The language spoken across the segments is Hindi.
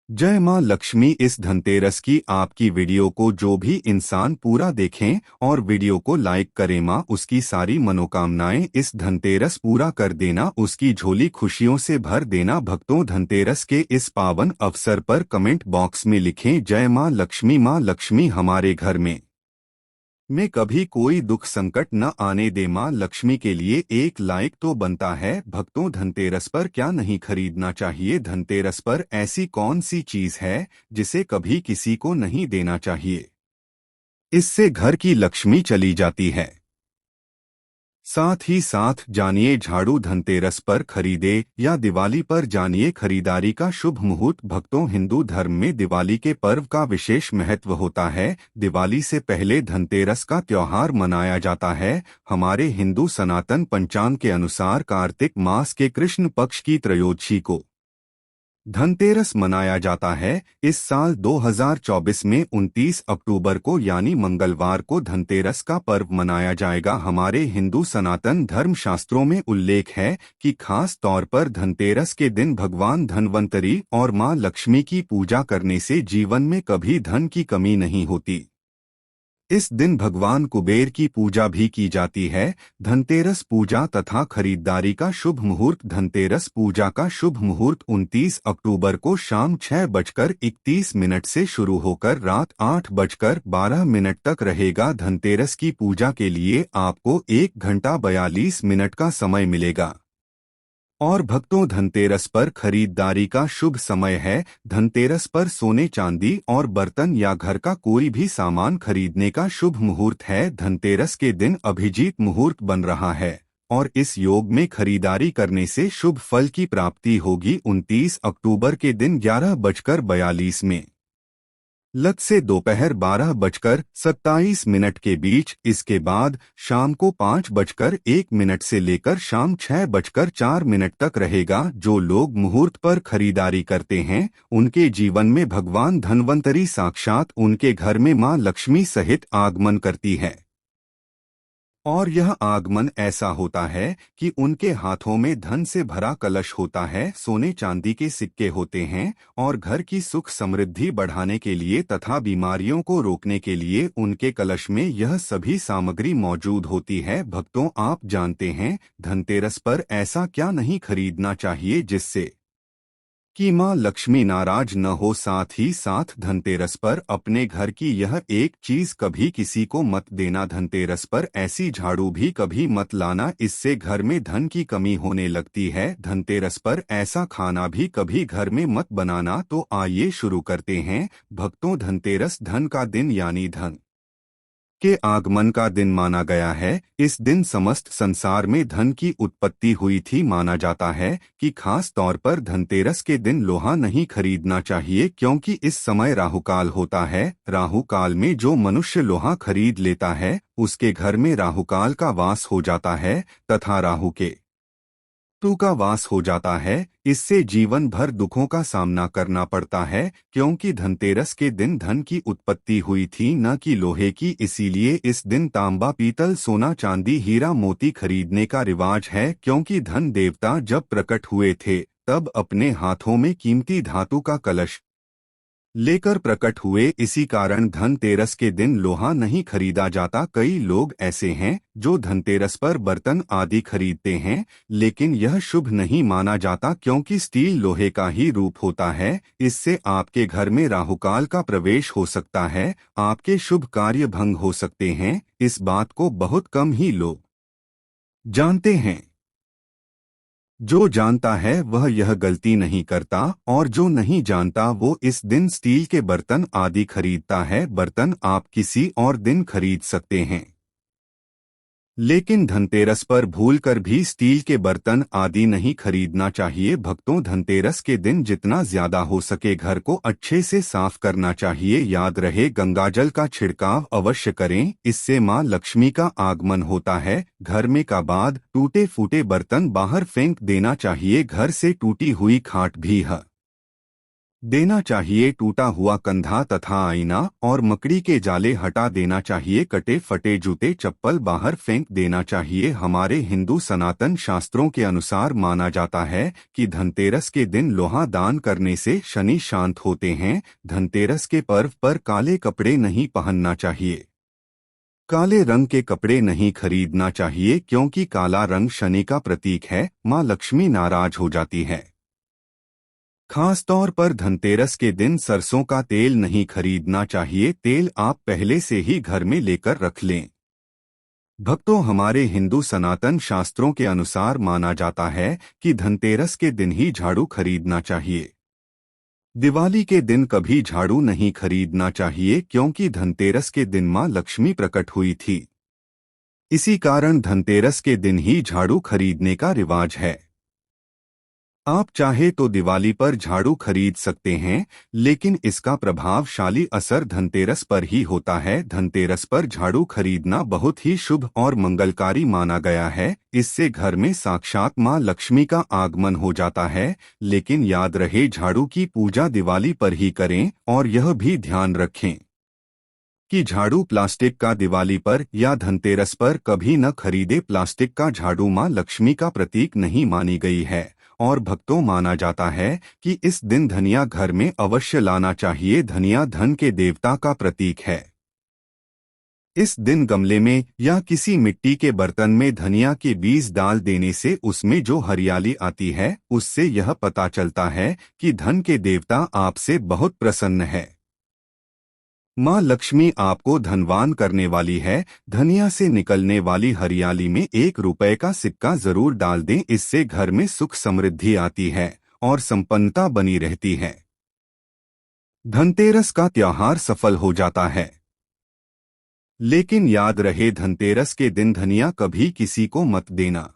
जय माँ लक्ष्मी। इस धनतेरस की आपकी वीडियो को जो भी इंसान पूरा देखें और वीडियो को लाइक करे, माँ उसकी सारी मनोकामनाएं इस धनतेरस पूरा कर देना, उसकी झोली खुशियों से भर देना। भक्तों, धनतेरस के इस पावन अवसर पर कमेंट बॉक्स में लिखें जय माँ लक्ष्मी। माँ लक्ष्मी हमारे घर में कभी कोई दुख संकट न आने दे। माँ लक्ष्मी के लिए एक लाइक तो बनता है। भक्तों, धनतेरस पर क्या नहीं खरीदना चाहिए? धनतेरस पर ऐसी कौन सी चीज है जिसे कभी किसी को नहीं देना चाहिए? इससे घर की लक्ष्मी चली जाती है। साथ ही साथ जानिए झाड़ू धनतेरस पर खरीदे या दिवाली पर जानिए खरीदारी का शुभ मुहूर्त। भक्तों, हिंदू धर्म में दिवाली के पर्व का विशेष महत्व होता है। दिवाली से पहले धनतेरस का त्योहार मनाया जाता है। हमारे हिंदू सनातन पंचांग के अनुसार कार्तिक मास के कृष्ण पक्ष की त्रयोदशी को धनतेरस मनाया जाता है। इस साल 2024 में 29 अक्टूबर को यानी मंगलवार को धनतेरस का पर्व मनाया जाएगा। हमारे हिंदू सनातन धर्म शास्त्रों में उल्लेख है कि खास तौर पर धनतेरस के दिन भगवान धन्वंतरी और मां लक्ष्मी की पूजा करने से जीवन में कभी धन की कमी नहीं होती। इस दिन भगवान कुबेर की पूजा भी की जाती है। धनतेरस पूजा तथा खरीदारी का शुभ मुहूर्त। धनतेरस पूजा का शुभ मुहूर्त 29 अक्टूबर को शाम 6:31 से शुरू होकर रात 8:12 तक रहेगा। धनतेरस की पूजा के लिए आपको 1 घंटा 42 मिनट का समय मिलेगा। और भक्तों, धनतेरस पर खरीदारी का शुभ समय है। धनतेरस पर सोने चांदी और बर्तन या घर का कोई भी सामान खरीदने का शुभ मुहूर्त है। धनतेरस के दिन अभिजीत मुहूर्त बन रहा है और इस योग में खरीदारी करने से शुभ फल की प्राप्ति होगी। 29 अक्टूबर के दिन 11:42 में लत से दोपहर 12:27 के बीच। इसके बाद शाम को 5:01 से लेकर शाम 6:04 तक रहेगा। जो लोग मुहूर्त पर खरीदारी करते हैं उनके जीवन में भगवान धन्वंतरी साक्षात उनके घर में मां लक्ष्मी सहित आगमन करती है। और यह आगमन ऐसा होता है कि उनके हाथों में धन से भरा कलश होता है, सोने चांदी के सिक्के होते हैं और घर की सुख समृद्धि बढ़ाने के लिए तथा बीमारियों को रोकने के लिए उनके कलश में यह सभी सामग्री मौजूद होती है। भक्तों, आप जानते हैं धनतेरस पर ऐसा क्या नहीं खरीदना चाहिए जिससे कि मां लक्ष्मी नाराज न हो। साथ ही साथ धनतेरस पर अपने घर की यह एक चीज कभी किसी को मत देना। धनतेरस पर ऐसी झाड़ू भी कभी मत लाना, इससे घर में धन की कमी होने लगती है। धनतेरस पर ऐसा खाना भी कभी घर में मत बनाना। तो आइए शुरू करते हैं। भक्तों, धनतेरस धन का दिन यानी धन के आगमन का दिन माना गया है। इस दिन समस्त संसार में धन की उत्पत्ति हुई थी। माना जाता है कि खास तौर पर धनतेरस के दिन लोहा नहीं खरीदना चाहिए, क्योंकि इस समय राहुकाल होता है। राहुकाल में जो मनुष्य लोहा खरीद लेता है उसके घर में राहुकाल का वास हो जाता है तथा राहु के तू का वास हो जाता है। इससे जीवन भर दुखों का सामना करना पड़ता है, क्योंकि धनतेरस के दिन धन की उत्पत्ति हुई थी, न कि लोहे की। इसीलिए इस दिन तांबा, पीतल, सोना, चांदी, हीरा, मोती खरीदने का रिवाज है, क्योंकि धन देवता जब प्रकट हुए थे तब अपने हाथों में कीमती धातु का कलश लेकर प्रकट हुए। इसी कारण धनतेरस के दिन लोहा नहीं खरीदा जाता। कई लोग ऐसे हैं जो धनतेरस पर बर्तन आदि खरीदते हैं, लेकिन यह शुभ नहीं माना जाता, क्योंकि स्टील लोहे का ही रूप होता है। इससे आपके घर में राहुकाल का प्रवेश हो सकता है, आपके शुभ कार्य भंग हो सकते हैं। इस बात को बहुत कम ही लोग जानते हैं। जो जानता है वह यह गलती नहीं करता, और जो नहीं जानता वो इस दिन स्टील के बर्तन आदि खरीदता है। बर्तन आप किसी और दिन खरीद सकते हैं, लेकिन धनतेरस पर भूलकर भी स्टील के बर्तन आदि नहीं खरीदना चाहिए। भक्तों, धनतेरस के दिन जितना ज्यादा हो सके घर को अच्छे से साफ करना चाहिए। याद रहे, गंगाजल का छिड़काव अवश्य करें, इससे मां लक्ष्मी का आगमन होता है। घर में का बाद टूटे फूटे बर्तन बाहर फेंक देना चाहिए। घर से टूटी हुई खाट भी है देना चाहिए। टूटा हुआ कंधा तथा आईना और मकड़ी के जाले हटा देना चाहिए। कटे फटे जूते चप्पल बाहर फेंक देना चाहिए। हमारे हिंदू सनातन शास्त्रों के अनुसार माना जाता है कि धनतेरस के दिन लोहा दान करने से शनि शांत होते हैं। धनतेरस के पर्व पर काले कपड़े नहीं पहनना चाहिए। काले रंग के कपड़े नहीं खरीदना चाहिए क्योंकि काला रंग शनि का प्रतीक है। माँ लक्ष्मी नाराज हो जाती है। खास तौर पर धनतेरस के दिन सरसों का तेल नहीं खरीदना चाहिए। तेल आप पहले से ही घर में लेकर रख लें। भक्तों, हमारे हिंदू सनातन शास्त्रों के अनुसार माना जाता है कि धनतेरस के दिन ही झाड़ू खरीदना चाहिए। दिवाली के दिन कभी झाड़ू नहीं खरीदना चाहिए क्योंकि धनतेरस के दिन मां लक्ष्मी प्रकट हुई थी। इसी कारण धनतेरस के दिन ही झाड़ू खरीदने का रिवाज है। आप चाहे तो दिवाली पर झाड़ू खरीद सकते हैं, लेकिन इसका प्रभावशाली असर धनतेरस पर ही होता है। धनतेरस पर झाड़ू खरीदना बहुत ही शुभ और मंगलकारी माना गया है। इससे घर में साक्षात मां लक्ष्मी का आगमन हो जाता है। लेकिन याद रहे, झाड़ू की पूजा दिवाली पर ही करें और यह भी ध्यान रखें कि झाड़ू प्लास्टिक का दिवाली पर या धनतेरस पर कभी न खरीदे। प्लास्टिक का झाड़ू मां लक्ष्मी का प्रतीक नहीं मानी गई है और भक्तों माना जाता है कि इस दिन धनिया घर में अवश्य लाना चाहिए। धनिया धन के देवता का प्रतीक है। इस दिन गमले में या किसी मिट्टी के बर्तन में धनिया के बीज डाल देने से उसमें जो हरियाली आती है, उससे यह पता चलता है कि धन के देवता आपसे बहुत प्रसन्न है। माँ लक्ष्मी आपको धनवान करने वाली है। धनिया से निकलने वाली हरियाली में 1 रुपए का सिक्का जरूर डाल दें। इससे घर में सुख समृद्धि आती है और संपन्नता बनी रहती है। धनतेरस का त्योहार सफल हो जाता है। लेकिन याद रहे, धनतेरस के दिन धनिया कभी किसी को मत देना,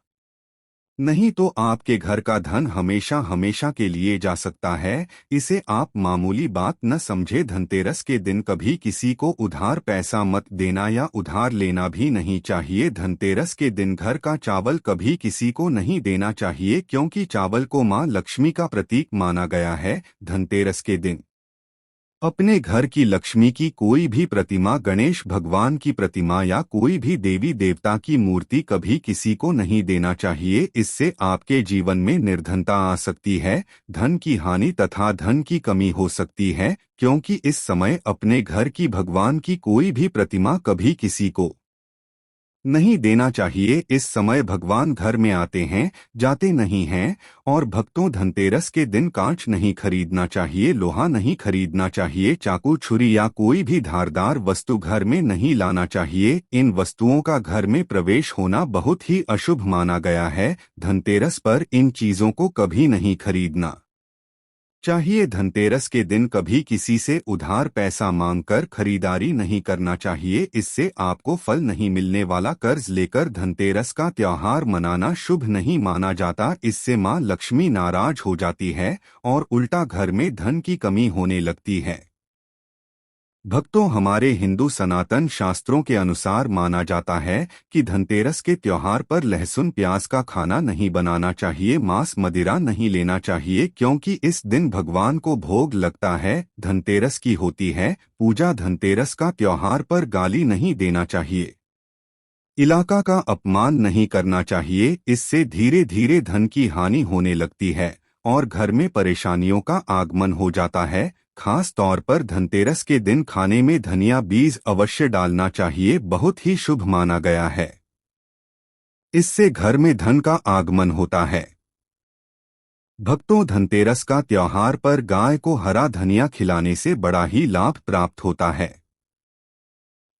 नहीं तो आपके घर का धन हमेशा हमेशा के लिए जा सकता है। इसे आप मामूली बात न समझे। धनतेरस के दिन कभी किसी को उधार पैसा मत देना या उधार लेना भी नहीं चाहिए। धनतेरस के दिन घर का चावल कभी किसी को नहीं देना चाहिए क्योंकि चावल को मां लक्ष्मी का प्रतीक माना गया है। धनतेरस के दिन अपने घर की लक्ष्मी की कोई भी प्रतिमा, गणेश भगवान की प्रतिमा या कोई भी देवी देवता की मूर्ति कभी किसी को नहीं देना चाहिए। इससे आपके जीवन में निर्धनता आ सकती है, धन की हानि तथा धन की कमी हो सकती है। क्योंकि इस समय अपने घर की भगवान की कोई भी प्रतिमा कभी किसी को नहीं देना चाहिए। इस समय भगवान घर में आते हैं, जाते नहीं हैं। और भक्तों, धनतेरस के दिन कांच नहीं खरीदना चाहिए, लोहा नहीं खरीदना चाहिए, चाकू छुरी या कोई भी धारदार वस्तु घर में नहीं लाना चाहिए। इन वस्तुओं का घर में प्रवेश होना बहुत ही अशुभ माना गया है। धनतेरस पर इन चीजों को कभी नहीं खरीदना चाहिए। धनतेरस के दिन कभी किसी से उधार पैसा मांगकर खरीदारी नहीं करना चाहिए। इससे आपको फल नहीं मिलने वाला। कर्ज लेकर धनतेरस का त्योहार मनाना शुभ नहीं माना जाता। इससे मां लक्ष्मी नाराज हो जाती है और उल्टा घर में धन की कमी होने लगती है। भक्तों, हमारे हिंदू सनातन शास्त्रों के अनुसार माना जाता है कि धनतेरस के त्योहार पर लहसुन प्याज का खाना नहीं बनाना चाहिए, मांस मदिरा नहीं लेना चाहिए क्योंकि इस दिन भगवान को भोग लगता है। धनतेरस की होती है पूजा। धनतेरस का त्योहार पर गाली नहीं देना चाहिए, इलाका का अपमान नहीं करना चाहिए। इससे धीरे धीरे धन की हानि होने लगती है और घर में परेशानियों का आगमन हो जाता है। खास तौर पर धनतेरस के दिन खाने में धनिया बीज अवश्य डालना चाहिए, बहुत ही शुभ माना गया है। इससे घर में धन का आगमन होता है। भक्तों, धनतेरस का त्योहार पर गाय को हरा धनिया खिलाने से बड़ा ही लाभ प्राप्त होता है।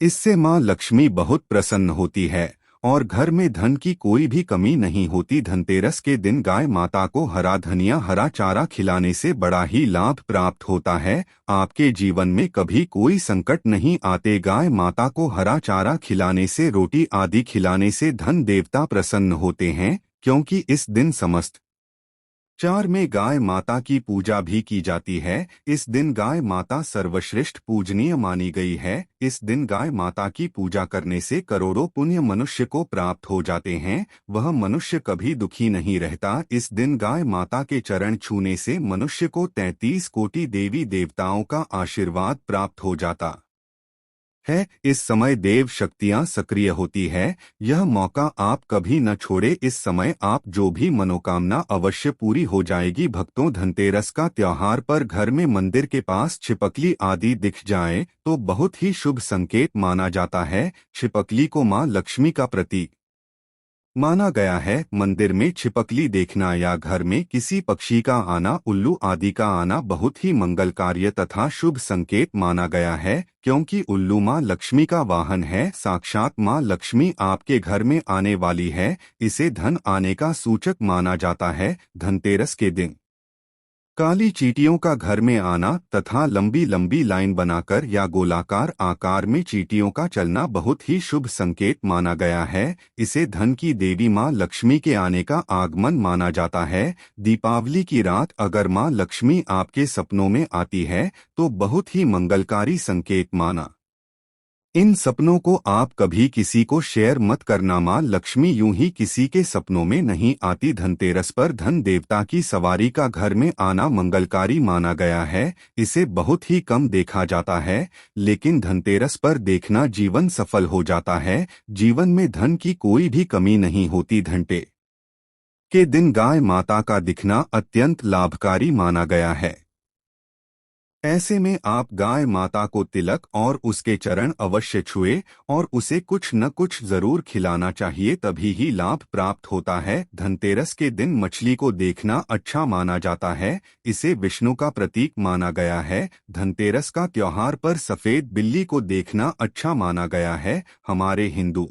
इससे मां लक्ष्मी बहुत प्रसन्न होती है और घर में धन की कोई भी कमी नहीं होती। धनतेरस के दिन गाय माता को हरा धनिया, हरा चारा खिलाने से बड़ा ही लाभ प्राप्त होता है। आपके जीवन में कभी कोई संकट नहीं आते। गाय माता को हरा चारा खिलाने से, रोटी आदि खिलाने से धन देवता प्रसन्न होते हैं क्योंकि इस दिन समस्त 4 में गाय माता की पूजा भी की जाती है। इस दिन गाय माता सर्वश्रेष्ठ पूजनीय मानी गई है। इस दिन गाय माता की पूजा करने से करोड़ों पुण्य मनुष्य को प्राप्त हो जाते हैं। वह मनुष्य कभी दुखी नहीं रहता। इस दिन गाय माता के चरण छूने से मनुष्य को 33 कोटि देवी देवताओं का आशीर्वाद प्राप्त हो जाता है। इस समय देव शक्तियां सक्रिय होती है। यह मौका आप कभी न छोड़े। इस समय आप जो भी मनोकामना अवश्य पूरी हो जाएगी। भक्तों, धनतेरस का त्योहार पर घर में मंदिर के पास छिपकली आदि दिख जाए तो बहुत ही शुभ संकेत माना जाता है। छिपकली को मां लक्ष्मी का प्रतीक माना गया है। मंदिर में छिपकली देखना या घर में किसी पक्षी का आना, उल्लू आदि का आना बहुत ही मंगल कार्य तथा शुभ संकेत माना गया है, क्योंकि उल्लू मां लक्ष्मी का वाहन है। साक्षात मां लक्ष्मी आपके घर में आने वाली है। इसे धन आने का सूचक माना जाता है। धनतेरस के दिन काली चींटियों का घर में आना तथा लंबी लंबी लाइन बनाकर या गोलाकार आकार में चींटियों का चलना बहुत ही शुभ संकेत माना गया है। इसे धन की देवी मां लक्ष्मी के आने का आगमन माना जाता है। दीपावली की रात अगर मां लक्ष्मी आपके सपनों में आती है तो बहुत ही मंगलकारी संकेत माना। इन सपनों को आप कभी किसी को शेयर मत करना। मां लक्ष्मी यूं ही किसी के सपनों में नहीं आती। धनतेरस पर धन देवता की सवारी का घर में आना मंगलकारी माना गया है। इसे बहुत ही कम देखा जाता है, लेकिन धनतेरस पर देखना जीवन सफल हो जाता है। जीवन में धन की कोई भी कमी नहीं होती। धनतेरस के दिन गाय माता का दिखना अत्यंत लाभकारी माना गया है। ऐसे में आप गाय माता को तिलक और उसके चरण अवश्य छुए और उसे कुछ न कुछ जरूर खिलाना चाहिए, तभी ही लाभ प्राप्त होता है। धनतेरस के दिन मछली को देखना अच्छा माना जाता है। इसे विष्णु का प्रतीक माना गया है। धनतेरस का त्योहार पर सफेद बिल्ली को देखना अच्छा माना गया है। हमारे हिंदू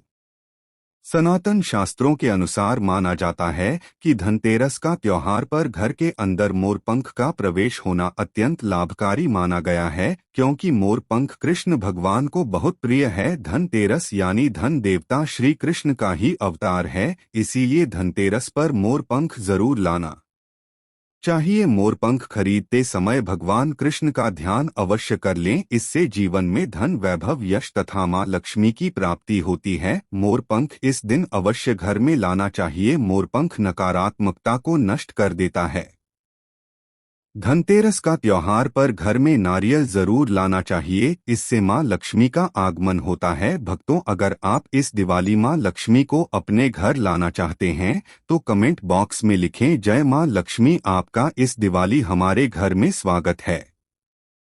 सनातन शास्त्रों के अनुसार माना जाता है कि धनतेरस का त्योहार पर घर के अंदर मोरपंख का प्रवेश होना अत्यंत लाभकारी माना गया है, क्योंकि मोरपंख कृष्ण भगवान को बहुत प्रिय है। धनतेरस यानी धन देवता श्री कृष्ण का ही अवतार है, इसीलिए धनतेरस पर मोरपंख जरूर लाना चाहिए। मोरपंख खरीदते समय भगवान कृष्ण का ध्यान अवश्य कर लें। इससे जीवन में धन, वैभव, यश तथा मां लक्ष्मी की प्राप्ति होती है। मोरपंख इस दिन अवश्य घर में लाना चाहिए। मोरपंख नकारात्मकता को नष्ट कर देता है। धनतेरस का त्योहार पर घर में नारियल जरूर लाना चाहिए। इससे मां लक्ष्मी का आगमन होता है। भक्तों, अगर आप इस दिवाली मां लक्ष्मी को अपने घर लाना चाहते हैं तो कमेंट बॉक्स में लिखें, जय मां लक्ष्मी। आपका इस दिवाली हमारे घर में स्वागत है।